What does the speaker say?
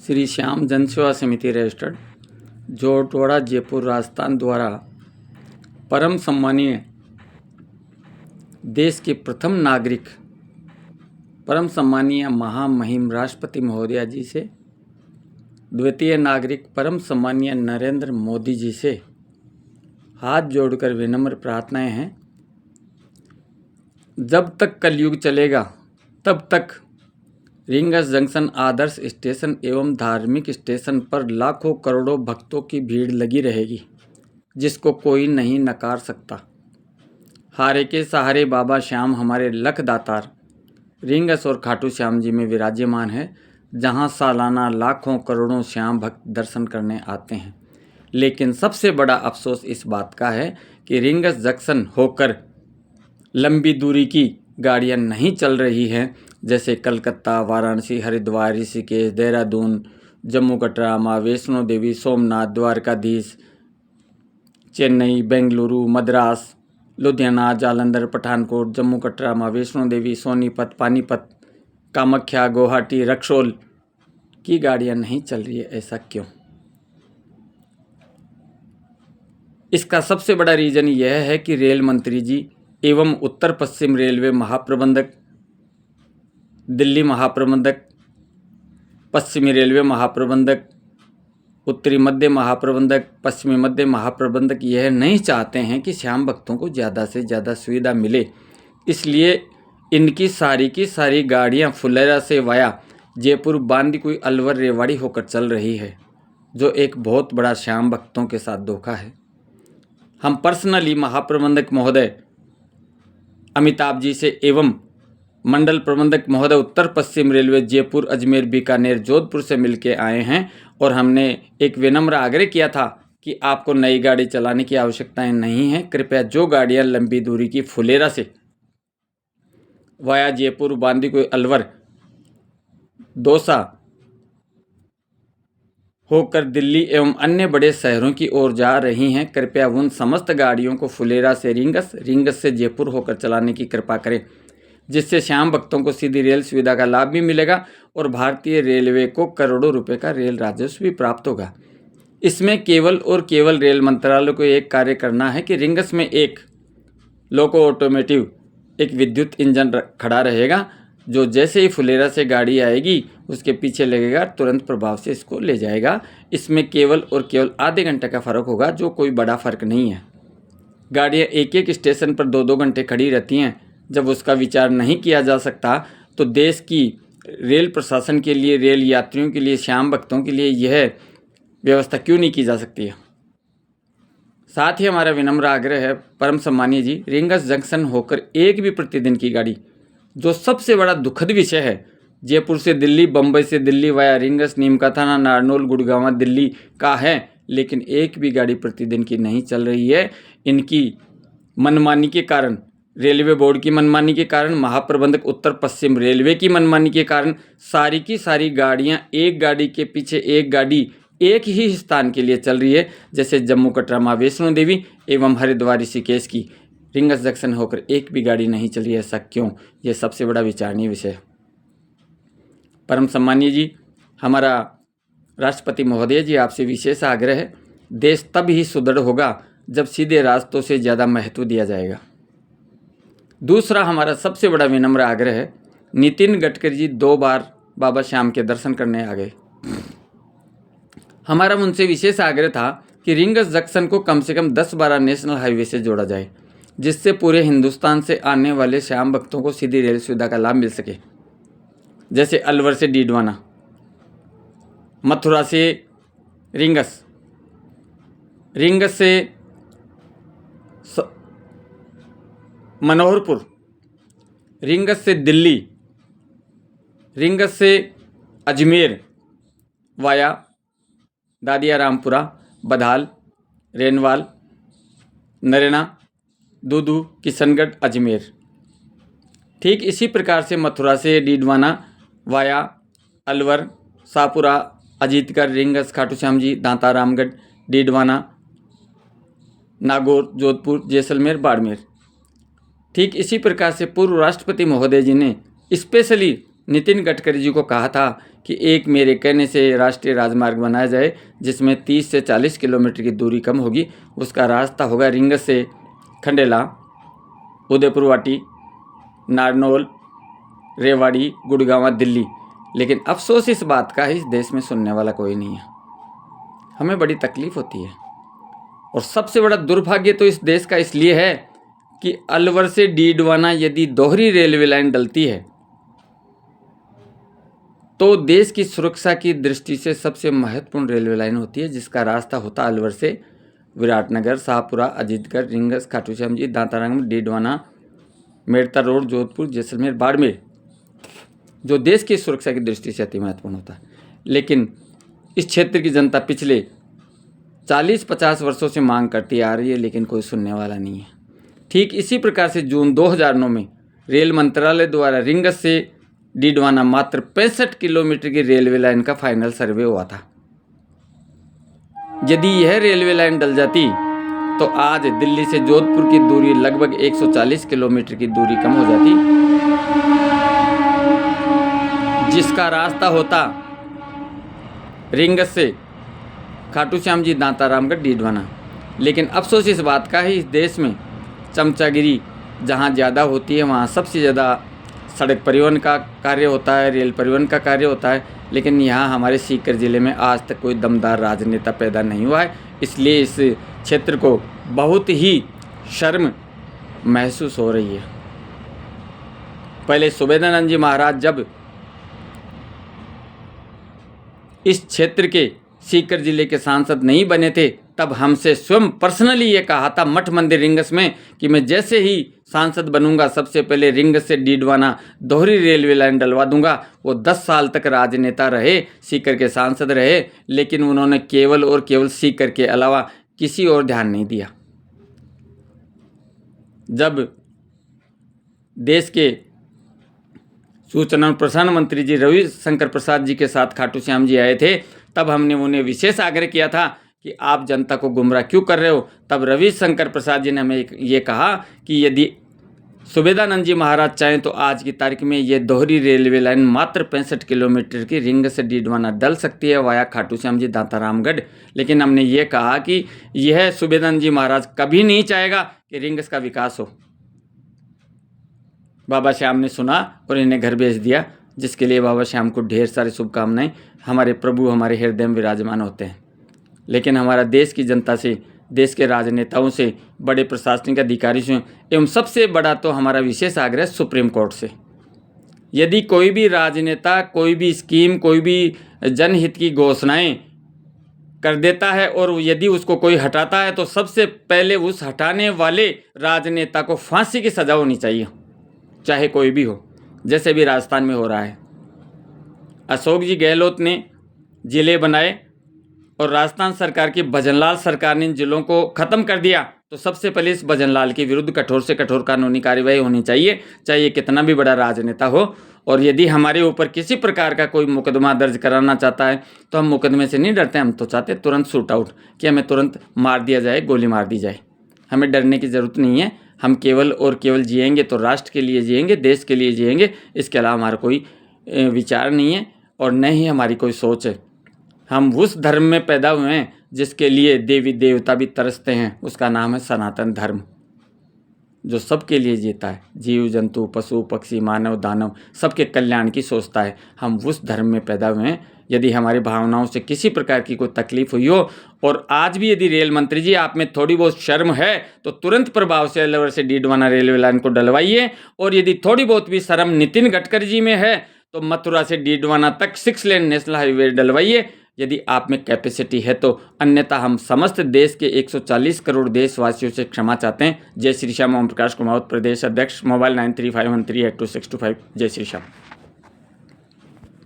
श्री श्याम जन सेवा समिति रजिस्टर्ड जोटवाड़ा जयपुर राजस्थान द्वारा परम सम्मानीय देश के प्रथम नागरिक परम सम्मानीय महामहिम राष्ट्रपति महोदया जी से, द्वितीय नागरिक परम सम्मानीय नरेंद्र मोदी जी से हाथ जोड़कर विनम्र प्रार्थनाएं हैं। जब तक कलयुग चलेगा तब तक रिंगस जंक्शन आदर्श स्टेशन एवं धार्मिक स्टेशन पर लाखों करोड़ों भक्तों की भीड़ लगी रहेगी, जिसको कोई नहीं नकार सकता। हारे के सहारे बाबा श्याम हमारे लख दातार रिंगस और खाटू श्याम जी में विराजमान है, जहां सालाना लाखों करोड़ों श्याम भक्त दर्शन करने आते हैं। लेकिन सबसे बड़ा अफसोस इस बात का है कि रिंगस जंक्शन होकर लंबी दूरी की गाड़ियां नहीं चल रही हैं, जैसे कलकत्ता, वाराणसी, हरिद्वार, ऋषिकेश, देहरादून, जम्मू कटरा, माँ वैष्णो देवी, सोमनाथ, द्वारकाधीश, चेन्नई, बेंगलुरु, मद्रास, लुधियाना, जालंधर, पठानकोट, जम्मू कटरा, माँ वैष्णो देवी, सोनीपत, पानीपत, कामाख्या, गुवाहाटी, रक्सौल की गाड़ियां नहीं चल रही है। ऐसा क्यों? इसका सबसे बड़ा रीज़न यह है कि रेल मंत्री जी एवं उत्तर पश्चिम रेलवे महाप्रबंधक, दिल्ली महाप्रबंधक, पश्चिमी रेलवे महाप्रबंधक, उत्तरी मध्य महाप्रबंधक, पश्चिमी मध्य महाप्रबंधक यह नहीं चाहते हैं कि श्याम भक्तों को ज़्यादा से ज़्यादा सुविधा मिले। इसलिए इनकी सारी की सारी गाड़ियां फुलेरा से वाया जयपुर, बांदीकुई, अलवर, रेवाड़ी होकर चल रही है, जो एक बहुत बड़ा श्याम भक्तों के साथ धोखा है। हम पर्सनली महाप्रबंधक महोदय अमिताभ जी से एवं मंडल प्रबंधक महोदय उत्तर पश्चिम रेलवे जयपुर, अजमेर, बीकानेर, जोधपुर से मिलके आए हैं और हमने एक विनम्र आग्रह किया था कि आपको नई गाड़ी चलाने की आवश्यकताएं नहीं है। कृपया जो गाड़ियां लंबी दूरी की फुलेरा से वाया जयपुर, बांदीकुई, अलवर, दौसा होकर दिल्ली एवं अन्य बड़े शहरों की ओर जा रही हैं, कृपया उन समस्त गाड़ियों को फुलेरा से रिंगस से जयपुर होकर चलाने की कृपा करें, जिससे श्याम भक्तों को सीधी रेल सुविधा का लाभ भी मिलेगा और भारतीय रेलवे को करोड़ों रुपए का रेल राजस्व भी प्राप्त होगा। इसमें केवल और केवल रेल मंत्रालय को एक कार्य करना है कि रिंगस में एक लोको ऑटोमेटिव एक विद्युत इंजन खड़ा रहेगा, जो जैसे ही फुलेरा से गाड़ी आएगी उसके पीछे लगेगा, तुरंत प्रभाव से इसको ले जाएगा। इसमें केवल और केवल आधे घंटे का फ़र्क होगा, जो कोई बड़ा फ़र्क नहीं है। गाड़ियाँ एक एक स्टेशन पर 2-2 घंटे खड़ी रहती हैं। जब उसका विचार नहीं किया जा सकता तो देश की रेल प्रशासन के लिए, रेल यात्रियों के लिए, श्याम भक्तों के लिए यह व्यवस्था क्यों नहीं की जा सकती है? साथ ही हमारा विनम्र आग्रह है परम सम्मानीय जी, रिंगस जंक्शन होकर एक भी प्रतिदिन की गाड़ी, जो सबसे बड़ा दुखद विषय है, जयपुर से दिल्ली, बम्बई से दिल्ली वाया रिंगस, नीमका थाना, नारनौल, गुड़गांव दिल्ली का है, लेकिन एक भी गाड़ी प्रतिदिन की नहीं चल रही है। इनकी मनमानी के कारण, रेलवे बोर्ड की मनमानी के कारण, महाप्रबंधक उत्तर पश्चिम रेलवे की मनमानी के कारण सारी की सारी गाड़ियां एक गाड़ी के पीछे एक गाड़ी एक ही स्थान के लिए चल रही है, जैसे जम्मू कटरा, माँ वैष्णो देवी एवं हरिद्वार, ऋषिकेश की रिंगस जंक्शन होकर एक भी गाड़ी नहीं चल रही है। ऐसा क्यों? यह सबसे बड़ा विचारणीय विषय है। परम सम्मानीय जी, हमारा राष्ट्रपति महोदय जी आपसे विशेष आग्रह है, देश तब ही सुदृढ़ होगा जब सीधे रास्तों से ज़्यादा महत्व दिया जाएगा। दूसरा हमारा सबसे बड़ा विनम्र आग्रह है, नितिन गडकरी जी 2 बार बाबा श्याम के दर्शन करने आ गए। हमारा उनसे विशेष आग्रह था कि रिंगस जंक्शन को कम से कम 10-12 नेशनल हाईवे से जोड़ा जाए, जिससे पूरे हिंदुस्तान से आने वाले श्याम भक्तों को सीधी रेल सुविधा का लाभ मिल सके, जैसे अलवर से डीडवाना, मथुरा से रिंगस, रिंगस से मनोहरपुर, रिंगस से दिल्ली, रिंगस से अजमेर वाया दादिया रामपुरा, बधाल, रेनवाल, नरेना, दूदू, किशनगढ़, अजमेर। ठीक इसी प्रकार से मथुरा से डीडवाना वाया अलवर, शाहपुरा, अजीतगढ़, रिंगस, खाटू श्याम जी, दांता, रामगढ़, डीडवाना, नागौर, जोधपुर, जैसलमेर, बाड़मेर। ठीक इसी प्रकार से पूर्व राष्ट्रपति महोदय जी ने स्पेशली नितिन गडकरी जी को कहा था कि एक मेरे कहने से राष्ट्रीय राजमार्ग बनाया जाए जिसमें 30 से 40 किलोमीटर की दूरी कम होगी। उसका रास्ता होगा रिंगस से खंडेला, उदयपुर वाटी, नारनौल, रेवाड़ी, गुड़गांव, दिल्ली। लेकिन अफसोस इस बात का है, इस देश में सुनने वाला कोई नहीं है। हमें बड़ी तकलीफ होती है और सबसे बड़ा दुर्भाग्य तो इस देश का इसलिए है कि अलवर से डीडवाना यदि दोहरी रेलवे लाइन डलती है तो देश की सुरक्षा की दृष्टि से सबसे महत्वपूर्ण रेलवे लाइन होती है, जिसका रास्ता होता है अलवर से विराटनगर, शाहपुरा, अजीतगढ़, रिंगस, खाटू श्याम जी, दांतारंग, डीडवाना, मेड़ता रोड, जोधपुर, जैसलमेर, बाड़मेर, जो देश की सुरक्षा की दृष्टि से अति महत्वपूर्ण होता है। लेकिन इस क्षेत्र की जनता पिछले 40-50 वर्षों से मांग करती आ रही है, लेकिन कोई सुनने वाला नहीं है। ठीक इसी प्रकार से जून 2009 में रेल मंत्रालय द्वारा रिंगस से डीडवाना मात्र 65 किलोमीटर की रेलवे लाइन का फाइनल सर्वे हुआ था। यदि यह रेलवे लाइन डल जाती तो आज दिल्ली से जोधपुर की दूरी लगभग 140 किलोमीटर की दूरी कम हो जाती, जिसका रास्ता होता रिंगस से खाटू श्याम जी, दांतारामगढ़, डीडवाना। लेकिन अफसोस इस बात का है, इस देश में चमचागिरी जहाँ ज़्यादा होती है वहाँ सबसे ज़्यादा सड़क परिवहन का कार्य होता है, रेल परिवहन का कार्य होता है। लेकिन यहाँ हमारे सीकर ज़िले में आज तक कोई दमदार राजनेता पैदा नहीं हुआ है, इसलिए इस क्षेत्र को बहुत ही शर्म महसूस हो रही है। पहले सुबेदानंद जी महाराज जब इस क्षेत्र के सीकर जिले के सांसद नहीं बने थे, तब हमसे स्वयं पर्सनली ये कहा था मठ मंदिर रिंगस में कि मैं जैसे ही सांसद बनूंगा सबसे पहले रिंगस से डीडवाना दोहरी रेलवे लाइन डलवा दूंगा। वो 10 साल तक राजनेता रहे, सीकर के सांसद रहे, लेकिन उन्होंने केवल और केवल सीकर के अलावा किसी और ध्यान नहीं दिया। जब देश के सूचना और प्रसारण मंत्री जी रविशंकर प्रसाद जी के साथ खाटू श्याम जी आए थे, तब हमने उन्हें विशेष आग्रह किया था कि आप जनता को गुमराह क्यों कर रहे हो। तब रविशंकर प्रसाद जी ने हमें ये कहा कि यदि सुबेदानंद जी महाराज चाहें तो आज की तारीख में ये दोहरी रेलवे लाइन मात्र 65 किलोमीटर की रिंग से डीडवाना डल सकती है वाया खाटू श्याम जी, दांतारामगढ़। लेकिन हमने ये कहा कि यह सुबेदानंद जी महाराज कभी नहीं चाहेगा कि रिंगस का विकास हो। बाबा श्याम ने सुना और इन्हें घर भेज दिया, जिसके लिए बाबा श्याम को ढेर सारी शुभकामनाएं। हमारे प्रभु हमारे हृदय में विराजमान होते हैं। लेकिन हमारा देश की जनता से, देश के राजनेताओं से, बड़े प्रशासनिक अधिकारियों से एवं सबसे बड़ा तो हमारा विशेष आग्रह सुप्रीम कोर्ट से, यदि कोई भी राजनेता कोई भी स्कीम, कोई भी जनहित की घोषणाएं कर देता है और यदि उसको कोई हटाता है तो सबसे पहले उस हटाने वाले राजनेता को फांसी की सज़ा होनी चाहिए, चाहे कोई भी हो, जैसे भी राजस्थान में हो रहा है। अशोक जी गहलोत ने जिले बनाए और राजस्थान सरकार की भजनलाल सरकार ने इन जिलों को ख़त्म कर दिया, तो सबसे पहले इस भजनलाल के विरुद्ध कठोर से कठोर कानूनी कार्यवाही होनी चाहिए, चाहे ये कितना भी बड़ा राजनेता हो। और यदि हमारे ऊपर किसी प्रकार का कोई मुकदमा दर्ज कराना चाहता है तो हम मुकदमे से नहीं डरते, हम तो चाहते तुरंत शूट आउट, कि हमें तुरंत मार दिया जाए, गोली मार दी जाए। हमें डरने की ज़रूरत नहीं है। हम केवल और केवल जिएंगे तो राष्ट्र के लिए जिएंगे, देश के लिए जिएंगे, इसके अलावा हमारा कोई विचार नहीं है और न ही हमारी कोई सोच है। हम उस धर्म में पैदा हुए हैं जिसके लिए देवी देवता भी तरसते हैं, उसका नाम है सनातन धर्म, जो सबके लिए जीता है, जीव जंतु, पशु पक्षी, मानव दानव, सबके कल्याण की सोचता है। हम उस धर्म में पैदा हुए हैं। यदि हमारी भावनाओं से किसी प्रकार की कोई तकलीफ हुई हो, और आज भी यदि रेल मंत्री जी आप में थोड़ी बहुत शर्म है तो तुरंत प्रभाव से अलवर से डीडवाना रेलवे लाइन को डलवाइए। और यदि थोड़ी बहुत भी शर्म नितिन गडकरी जी में है तो मथुरा से डीडवाना तक 6 लेन नेशनल हाईवे डलवाइए, यदि आप में कैपेसिटी है तो। अन्यथा हम समस्त देश के 140 करोड़ देशवासियों से क्षमा चाहते हैं। जय श्री श्याम। ओम प्रकाश कुमावत, प्रदेश अध्यक्ष, मोबाइल 9351382625। जय श्री श्याम।